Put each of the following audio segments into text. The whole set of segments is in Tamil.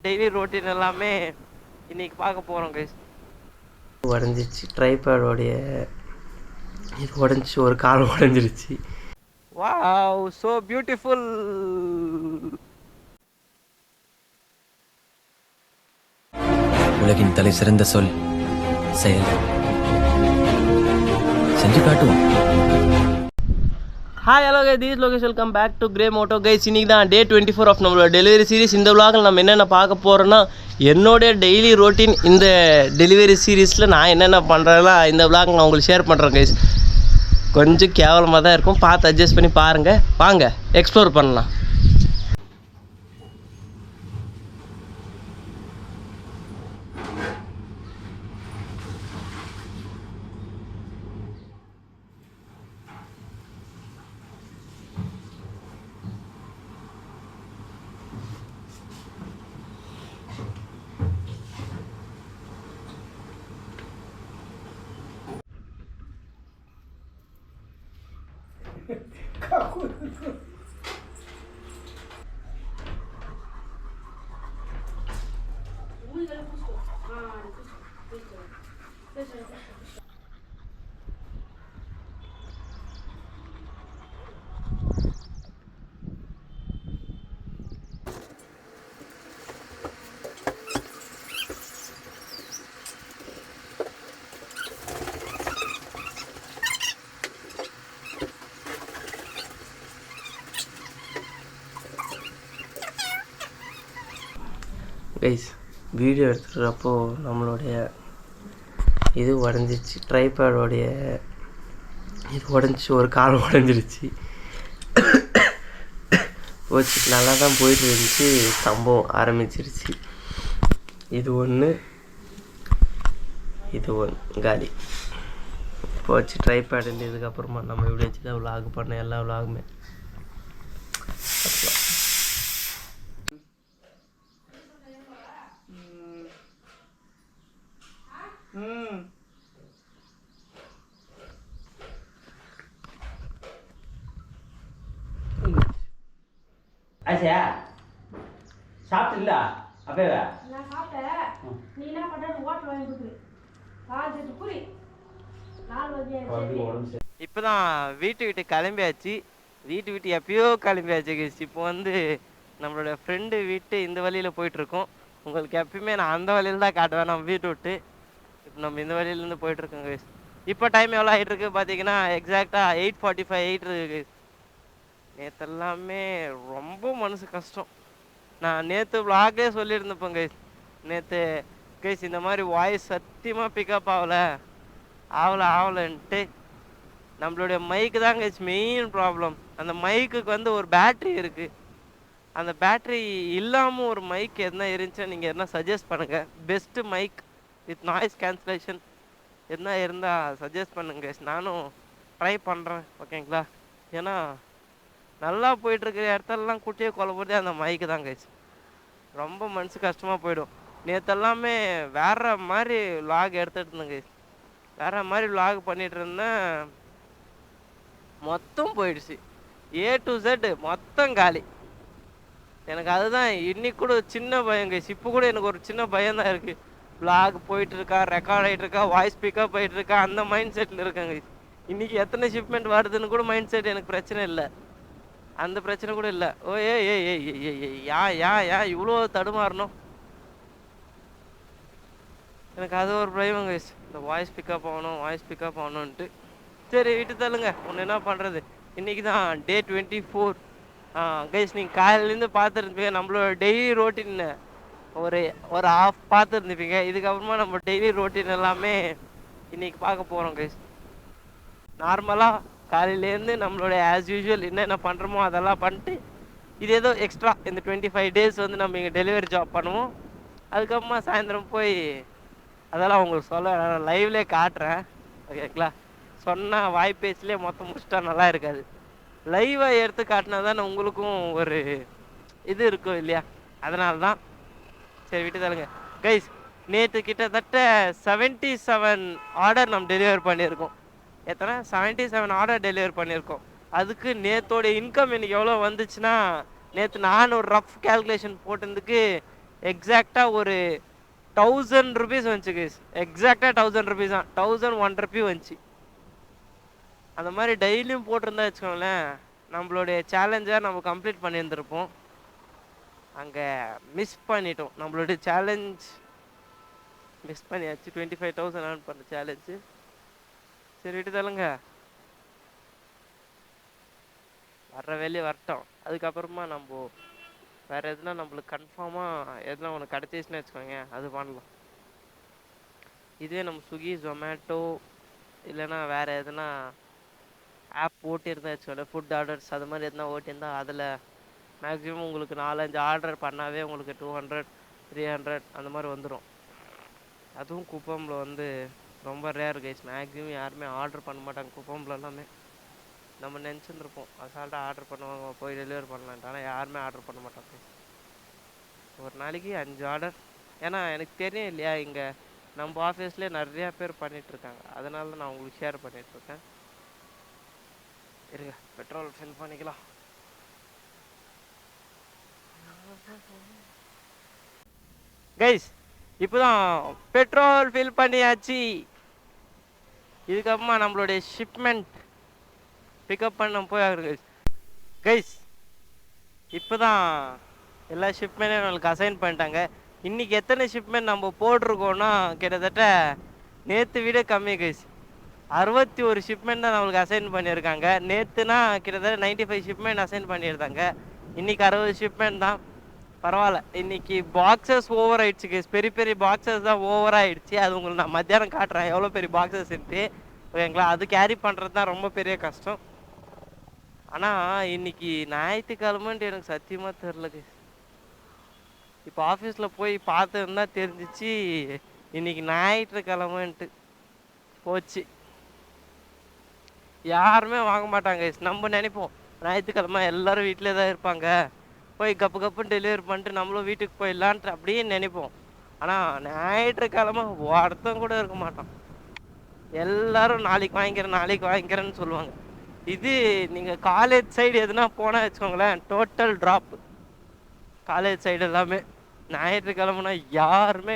டெய்லி ரொட்டீன் எல்லாமே இன்னைக்கு பார்க்க போகிறோம் கைஸ். உடஞ்சிச்சு ட்ரைபேடோடைய இது உடஞ்சி ஒரு கால் உடஞ்சிருச்சு. Wow so beautiful. உலகின் தலை சிறந்த சொல் செயல். செஞ்சு காட்டுவோம். Hi hello guys, this Lokesh, welcome back to Grey Moto guys. இன்றைக்கி தான் டே 24 ஆஃப் நம்மளோட டெலிவரி சீரிஸ். இந்த விலாகில் நம்ம என்னென்ன பார்க்க போகிறோன்னா, என்னோடய டெய்லி ரொட்டீன் இந்த டெலிவரி சீரீஸில் நான் என்னென்ன பண்ணுறேன்னா இந்த விலாக் நான் உங்களுக்கு ஷேர் பண்ணுறேன் கைஸ். கொஞ்சம் கேவலமாக தான் இருக்கும், பார்த்து அட்ஜஸ்ட் பண்ணி பாருங்கள். வாங்க எக்ஸ்ப்ளோர் பண்ணலாம். கைஸ், வீடியோ எடுத்துக்கிறப்போ நம்மளுடைய இது உடஞ்சிச்சு, ட்ரைபேடோடைய இது உடஞ்சி ஒரு கால் உடஞ்சிருச்சு. போச்சு, நல்லா தான் போயிட்டு இருந்துச்சு, சம்பவம் ஆரம்பிச்சிருச்சு. இது ஒன்று காலி போச்சு. ட்ரைபேட் இதுக்கப்புறமா நம்ம வீடியோ வச்சு தான் விலாக் பண்ணேன், எல்லா விலாகுமே. ஆச்சா சாப்பிட்டுல அப்பவே நான் சாப்பிட்டேன். நீ என்ன பண்ற? ஹோட்டல் வாங்கி கொடுத்து காஞ்சிட்டு புரி 4 வரைக்கும். இப்போ தான் வீட்டு கிளம்பியாச்சு. வீட்டு எப்பயோ கிளம்பியாச்சு கைஸ். இப்போ வந்து நம்மளோட ஃப்ரெண்டு வீட்டு இந்த வழியில் போயிட்டுருக்கோம். உங்களுக்கு எப்பயுமே நான் அந்த வழியில் தான் காட்டுவேன் நம்ம வீட்டு விட்டு. இப்போ நம்ம இந்த வழியிலேருந்து போயிட்டுருக்கோம் கைஸ். இப்போ டைம் எவ்வளோ ஆகிட்டு இருக்கு பார்த்தீங்கன்னா, எக்ஸாக்டாக 8:45 ஆகிட்டு இருக்கு கைஸ். நேற்று எல்லாமே ரொம்ப மனசு கஷ்டம். நான் நேற்று விளாகே சொல்லியிருந்தப்பேன் கைஸ். நேற்று கைஸ் இந்த மாதிரி வாய்ஸ் சத்தியமாக பிக்கப் ஆகலைன்ட்டு நம்மளுடைய மைக்கு தான் கைஸ் மெயின் ப்ராப்ளம். அந்த மைக்குக்கு வந்து ஒரு பேட்ரி இருக்குது. அந்த பேட்ரி இல்லாமல் ஒரு மைக் எதுனா இருந்துச்சுன்னா நீங்கள் எதுனா சஜஸ்ட் பண்ணுங்கள். Best mic with noise cancellation எதுனா இருந்தால் சஜஸ்ட் பண்ணுங்க கைஸ். நானும் ட்ரை பண்ணுறேன், ஓகேங்களா? ஏன்னா நல்லா போயிட்டுருக்கிற இடத்துலலாம் குட்டியை கொலை போதே அந்த மைக்கு தான் கைஸ். ரொம்ப மனசு கஷ்டமாக போயிடும். நேற்றெல்லாமே வேறு மாதிரி விலாக் எடுத்துகிட்டு இருந்தேன் கைஸ். வேறு மாதிரி விலாக் பண்ணிகிட்டு இருந்தேன், மொத்தம் போயிடுச்சு. A to Z மொத்தம் காலி. எனக்கு அதுதான் இன்னைக்கு கூட சின்ன பயம் கைஸ். இப்போ கூட எனக்கு ஒரு சின்ன பயம் தான் இருக்குது. விலாக் போயிட்டுருக்கா, ரெக்கார்ட் ஆகிட்டுருக்கா, வாய்ஸ் பிக்கப் ஆகிட்டுருக்கா, அந்த மைண்ட் செட்டில் இருக்கேன் கைஸ். இன்றைக்கி எத்தனை ஷிப்மெண்ட் வருதுன்னு கூட மைண்ட் செட் எனக்கு பிரச்சனை இல்லை, அந்த பிரச்சனை கூட இல்லை. ஓ ஏ இவ்வளோ தடுமாறணும். எனக்கு அது ஒரு பயம் கைஸ், இந்த வாய்ஸ் பிக்கப் ஆகணுன்ட்டு. சரி விட்டு தள்ளுங்க, ஒன்று என்ன பண்ணுறது. இன்றைக்கி தான் டே 24 கைஸ். நீங்கள் காலையிலேருந்து பார்த்துருப்பீங்க நம்மளோட டெய்லி ரொட்டீன் ஒரு ஹாஃப் பார்த்துருந்துப்பீங்க. இதுக்கப்புறமா நம்ம டெய்லி ரொட்டீன் எல்லாமே இன்றைக்கி பார்க்க போகிறோம் கைஸ். நார்மலாக காலையிலேருந்து நம்மளுடைய ஆஸ் யூஷுவல் என்னென்ன பண்ணுறோமோ அதெல்லாம் பண்ணிட்டு, இது ஏதோ எக்ஸ்ட்ரா இந்த 25 டேஸ் வந்து நம்ம இங்கே டெலிவரி ஜாப் பண்ணுவோம். அதுக்கப்புறமா சாயந்தரம் போய் அதெல்லாம் உங்களுக்கு சொல்ல லைவ்லேயே காட்டுறேன், ஓகேங்களா? சொன்னால் வாய்ப்பேச்சிலே மொத்தம் முடிச்சிட்டா நல்லா இருக்காது. லைவாக எடுத்து காட்டினா தானே உங்களுக்கும் ஒரு இது இருக்கும் இல்லையா? அதனால தான். சரி விட்டு தருங்க கைஸ். நேற்று கிட்டத்தட்ட 77 ஆர்டர் நம்ம டெலிவர் பண்ணியிருக்கோம். எத்தனை 77 ஆர்டர் டெலிவர் பண்ணியிருக்கோம். அதுக்கு நேற்றோடைய இன்கம் எனக்கு எவ்வளோ வந்துச்சுன்னா, நேற்று நான் ஒரு ரஃப் கேல்குலேஷன் போட்டதுக்கு எக்ஸாக்டாக ஒரு 1000 rupees வந்துச்சு கைஸ். எக்ஸாக்டாக 1000 rupees தான், 1001 rupee வந்துச்சு. அந்த மாதிரி டெய்லியும் போட்டிருந்தா வச்சுக்கோங்களேன், நம்மளுடைய சேலஞ்சை நம்ம கம்ப்ளீட் பண்ணியிருந்திருப்போம். அங்கே மிஸ் பண்ணிட்டோம், நம்மளுடைய சேலஞ்ச் மிஸ் பண்ணியாச்சு. 25,000 earn பண்ண சேலஞ்சு. சரி விட்டு தள்ளுங்க, வர்ற வேலையை வரட்டும். அதுக்கப்புறமா நம்ம வேறு எதுனா நம்மளுக்கு கன்ஃபார்மாக எதுனா ஒன்று கிடச்சிச்சுன்னு வச்சுக்கோங்க, அது பண்ணலாம். இதுவே நம்ம ஸ்விக்கி ஜொமேட்டோ இல்லைன்னா வேறு எதுனா ஆப் ஓட்டியிருந்தா வச்சுக்கோங்க, ஃபுட் ஆர்டர்ஸ் அது மாதிரி எதுனா ஓட்டியிருந்தா அதில் மேக்ஸிமம் உங்களுக்கு 4-5 ஆர்டர் பண்ணாவே உங்களுக்கு 200 300 அந்த மாதிரி வந்துடும். அதுவும் குப்பமில் வந்து ரொம்ப ரேர் கைஸ். மேக்ஸிமம் யாருமே ஆர்டர் பண்ண மாட்டாங்க குப்பமில் எல்லாமே. நம்ம நினச்சிருந்துருப்போம் அசால்ட்டாக ஆர்டர் பண்ணுவாங்க, போய் டெலிவரி பண்ணலான்ட்டு. ஆனால் யாருமே ஆர்டர் பண்ண மாட்டாங்க. ஒரு நாளைக்கு 5 ஆர்டர். ஏன்னா எனக்கு தெரியும் இல்லையா, இங்கே நம்ம ஆஃபீஸ்லேயே நிறையா பேர் பண்ணிகிட்ருக்காங்க, அதனால நான் உங்களுக்கு ஷேர் பண்ணிகிட்ருக்கேன். இருங்க, பெட்ரோல் ஃபில் பண்ணிக்கலாம். கைஸ் இப்போதான் பெட்ரோல் ஃபில் பண்ணியாச்சு. இதுக்கப்புறமா நம்மளுடைய ஷிப்மெண்ட் பிக்கப் பண்ண போய் கைஸ். கைஸ் இப்போ தான் எல்லா ஷிப்மெண்ட்டையும் நம்மளுக்கு அசைன் பண்ணிட்டாங்க. இன்றைக்கி எத்தனை ஷிப்மெண்ட் நம்ம போட்டிருக்கோன்னா கிட்டத்தட்ட நேற்று விட கம்மி கைஸ். 61 ஷிப்மெண்ட் தான் நம்மளுக்கு அசைன் பண்ணியிருக்காங்க. நேற்றுனா கிட்டத்தட்ட 95 ஷிப்மெண்ட் அசைன் பண்ணியிருந்தாங்க. இன்றைக்கி 60 ஷிப்மெண்ட் தான். பரவாயில்ல, இன்றைக்கி பாக்ஸஸ் ஓவர் ஆகிடுச்சு கைஸ். பெரிய பெரிய பாக்ஸஸ் தான் ஓவர் ஆகிடுச்சு. அது உங்களுக்கு நான் மத்தியானம் காட்டுறேன் எவ்வளோ பெரிய பாக்ஸஸ் இருக்குது, ஓகேங்களா. அது கேரி பண்ணுறது தான் ரொம்ப பெரிய கஷ்டம். ஆனால் இன்றைக்கி ஞாயிற்றுக்கிழமைன்ட்டு எனக்கு சத்தியமாக தெரில கைஸ். இப்போ ஆஃபீஸில் போய் பார்த்துருந்தா தெரிஞ்சிச்சு இன்றைக்கி ஞாயிற்றுக்கிழமைன்ட்டு. போச்சு, யாருமே வாங்க மாட்டாங்க கைஸ். நம்ம நினைப்போம் ஞாயிற்றுக்கிழமை எல்லோரும் வீட்டிலே தான் இருப்பாங்க, போய் கப்பு கப்புன்னு டெலிவரி பண்ணிட்டு நம்மளும் வீட்டுக்கு போயிடலான்ட்டு அப்படியே நினைப்போம். ஆனால் ஞாயிற்றுக்கிழமை ஒருத்தம் கூட இருக்க மாட்டோம். எல்லோரும் நாளைக்கு வாங்கிக்கிறேன்னு சொல்லுவாங்க. இது நீங்கள் காலேஜ் சைடு எதுனா போனால் வச்சுக்கோங்களேன், டோட்டல் ட்ராப். காலேஜ் சைடு எல்லாமே ஞாயிற்றுக்கிழமைனா யாருமே,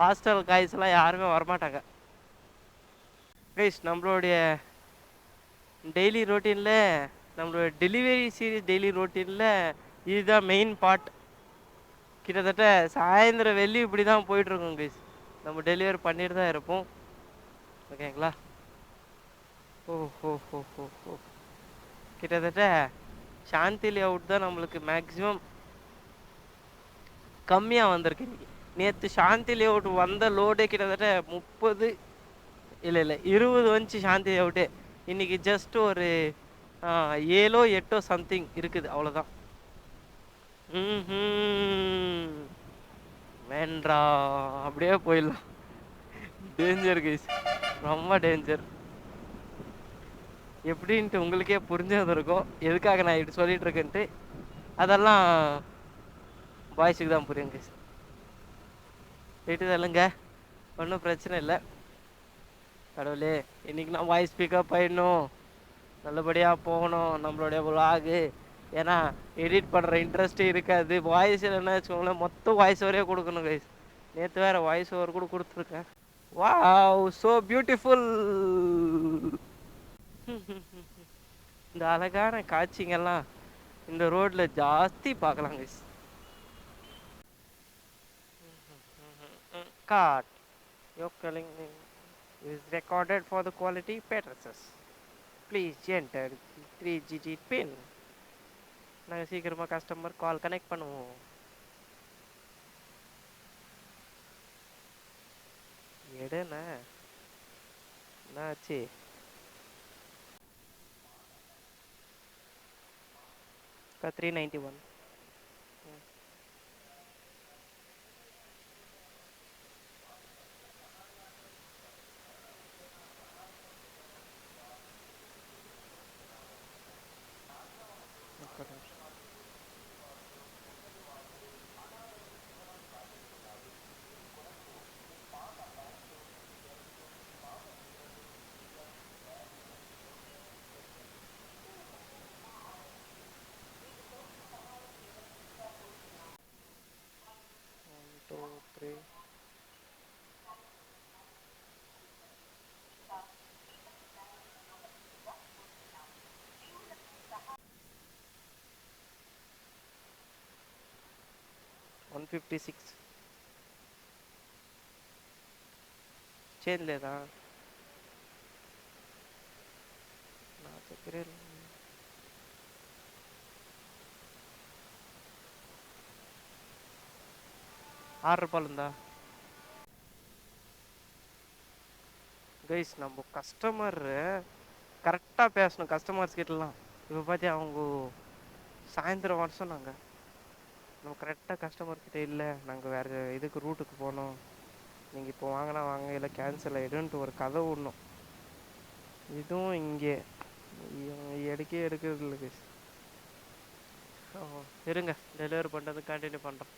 ஹாஸ்டல் காய்ஸ்லாம் யாருமே வரமாட்டாங்க கைஸ். நம்மளுடைய டெய்லி ரொட்டீனில், நம்மளோட டெலிவரி சீரிஸ் டெய்லி ரொட்டீனில் இதுதான் மெயின் பார்ட். கிட்டத்தட்ட சாயந்தரம் வெள்ளி இப்படி தான் போயிட்டுருக்கோம் கைஸ். நம்ம டெலிவரி பண்ணிட்டு தான் இருப்போம், ஓகேங்களா. ஓ ஹோ ஹோ ஹோ ஹோ கிட்டத்தட்ட சாந்தி லேஅவுட் தான் நம்மளுக்கு மேக்ஸிமம் கம்மியாக வந்திருக்கு இன்றைக்கி. நேற்று சாந்தி லேஅவுட் வந்த லோடே கிட்டத்தட்ட 30 இல்லை 20 வந்துச்சு சாந்தி லேஅவுட்டு. இன்றைக்கி ஜஸ்ட் ஒரு 7 8 சம்திங் இருக்குது, அவ்வளோதான். வேண்டா, அப்படியே போயிடலாம். டேஞ்சர் கைஸ், ரொம்ப டேஞ்சர். எப்படின்ட்டு உங்களுக்கே புரிஞ்சது இருக்கும் எதுக்காக நான் இப்படி சொல்லிட்டு இருக்கேன்ட்டு. அதெல்லாம் பாய்ஸுக்கு தான் புரியும் கைஸ். வீட்டு இல்லைங்க, ஒன்றும் பிரச்சனை இல்லை. கடவுளே, இன்றைக்கி நான் வாய்ஸ் பிக்கப் ஆகிடணும், நல்லபடியாக போகணும் நம்மளுடைய விலாகு. ஏன்னா எடிட் பண்ணுற இன்ட்ரெஸ்ட்டே இருக்காது. வாய்ஸ் இல்லைன்னா வச்சுக்கோங்களேன், மொத்தம் வாய்ஸ் ஓவரே கொடுக்கணும் கைஸ். நேற்று வேறு வாய்ஸ் ஓவர் கூட கொடுத்துருக்கேன். Wow, so beautiful. இந்த அழகான காட்சிங்கெல்லாம் இந்த ரோட்டில் ஜாஸ்தி பார்க்கலாம் கைஸ். காட் யோக்கலிங் is recorded for the quality purposes. Please enter 3GT pin. நாங்கள் சீக்கிரமாக கஸ்டமர் கால் கனெக்ட் பண்ணுவோம். எடுண்ணா என்னாச்சு? 391. 3 156 చేంజ్ లేదా నా దగ్గరే ₹6 ఉందా கைஸ் நம்ம கஸ்டமர் கரெக்டாக பேசணும் கஸ்டமர்ஸ் கிட்டலாம் இப்போ பார்த்தி அவங்க சாயந்தரம் வர சொன்னாங்க நம்ம கரெக்டாக கஸ்டமர்கிட்ட இல்லை நாங்கள் வேறு இதுக்கு ரூட்டுக்கு போனோம் நீங்கள் இப்போ வாங்கினா வாங்க இல்லை கேன்சல் ஆகிடுன்ட்டு ஒரு கதை விடணும் இதுவும் இங்கே எடுக்கிறது இல்லை கைஸ் இருங்க டெலிவரி பண்ணுறது கண்டினியூ பண்ணுறோம்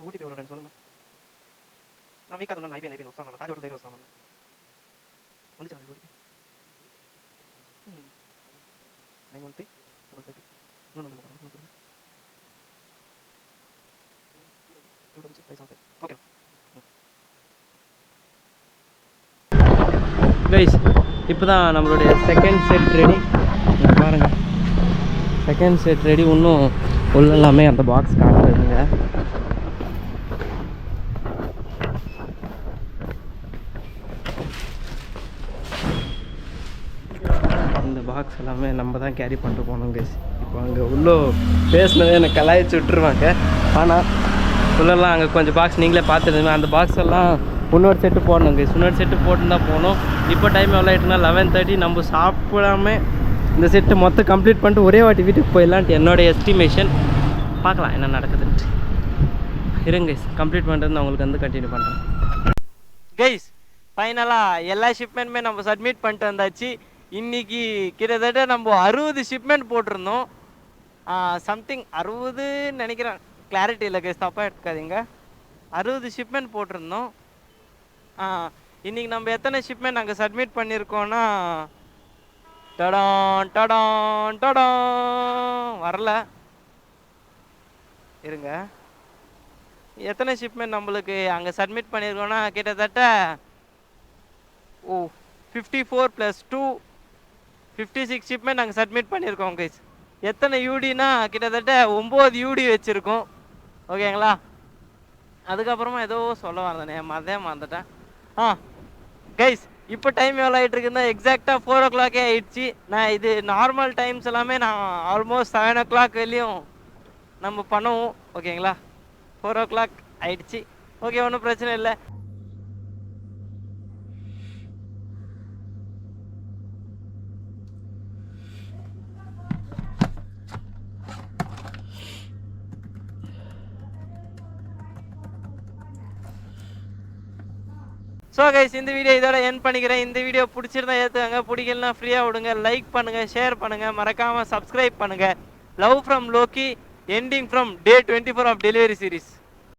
ஓடிபி எவ்வளோ சொல்லுங்க நான் வீக்காக நான் ஐபிஎன் வస్తాను தாடி ஒரு தைரியம் வస్తాను வந்துச்சு ஓடிபி 913 ஓகே கைஸ் இப்போ தான் நம்மளுடைய செகண்ட் செட் ரெடி பாருங்கள் செகண்ட் செட் ரெடி இன்னும் உள்ள எல்லாமே அந்த பாக்ஸ் காட்டுறதுங்க இந்த பாக்ஸ் எல்லாமே நம்ம தான் கேரி பண்ணிட்டு போனோம் கைஸ் இப்போ அங்கே உள்ள பேசினதே எனக்கு கலாய்ச்சி விட்டுருவாங்க ஆனால் உள்ளெல்லாம் அங்கே கொஞ்சம் பாக்ஸ் நீங்களே பார்த்துருந்தீங்க அந்த பாக்ஸ் எல்லாம் இன்னொரு செட்டு போடணும் கைஸ் இன்னொரு செட்டு போட்டு தான் போகணும் இப்போ டைம் எவ்வளோ ஆகிட்டுனா 11:30 நம்ம சாப்பிடாம இந்த செட்டு மொத்தம் கம்ப்ளீட் பண்ணிட்டு ஒரே வாட்டி வீட்டுக்கு போயிடலான்ட்டு என்னோடய எஸ்டிமேஷன் பார்க்கலாம் என்ன நடக்குதுன்ட்டு இருங்க கைஸ் கம்ப்ளீட் பண்ணுறது நான் உங்களுக்கு வந்து கண்டினியூ பண்ணுறேன் கைஸ் ஃபைனலாக எல்லா ஷிப்மெண்ட்டுமே நம்ம சப்மிட் பண்ணிட்டு வந்தாச்சு இன்னைக்கு கிட்டத்தட்ட நம்ம 60 ஷிப்மெண்ட் போட்டிருந்தோம் சம்திங் 60 நினைக்கிறேன் கிளாரிட்டி இல்லை கைஸ் தப்பாக எடுக்காதீங்க 60 ஷிப்மெண்ட் போட்டிருந்தோம் இன்றைக்கி நம்ம எத்தனை ஷிப்மெண்ட் நாங்கள் சப்மிட் பண்ணியிருக்கோன்னா டடான் டடான் டடான் வரல இருங்க எத்தனை ஷிப்மெண்ட் நம்மளுக்கு அங்கே சப்மிட் பண்ணியிருக்கோன்னா கிட்டத்தட்ட 54 + 2 56 ஷிப்மெண்ட் நாங்கள் சப்மிட் பண்ணியிருக்கோம் கைஸ் எத்தனை யூடினா கிட்டத்தட்ட 9 யூடி வச்சுருக்கோம் ஓகேங்களா அதுக்கப்புறமா ஏதோ சொல்ல வந்தேனே மறந்துட்டேன் கைஸ் இப்போ டைம் எவ்வளோ ஆகிட்டு இருக்குன்னா எக்ஸாக்டாக 4 o'clock ஆகிடுச்சு நான் இது நார்மல் டைம்ஸ் எல்லாமே நான் ஆல்மோஸ்ட் 7 o'clock வெளியும் நம்ம பண்ணுவோம் ஓகேங்களா 4 o'clock ஆகிடுச்சு ஓகே ஒன்றும் பிரச்சனை இல்லை ஸோ கைஸ் இந்த வீடியோ இதோட என் பண்ணிக்கிறேன் இந்த வீடியோ பிடிச்சிருந்தா ஏற்றுக்காங்க பிடிக்கலனா ஃப்ரீயாக விடுங்க லைக் பண்ணுங்கள் ஷேர் பண்ணுங்கள் மறக்காமல் சப்ஸ்கிரைப் பண்ணுங்கள் love from Loki ending from Day 24 of delivery series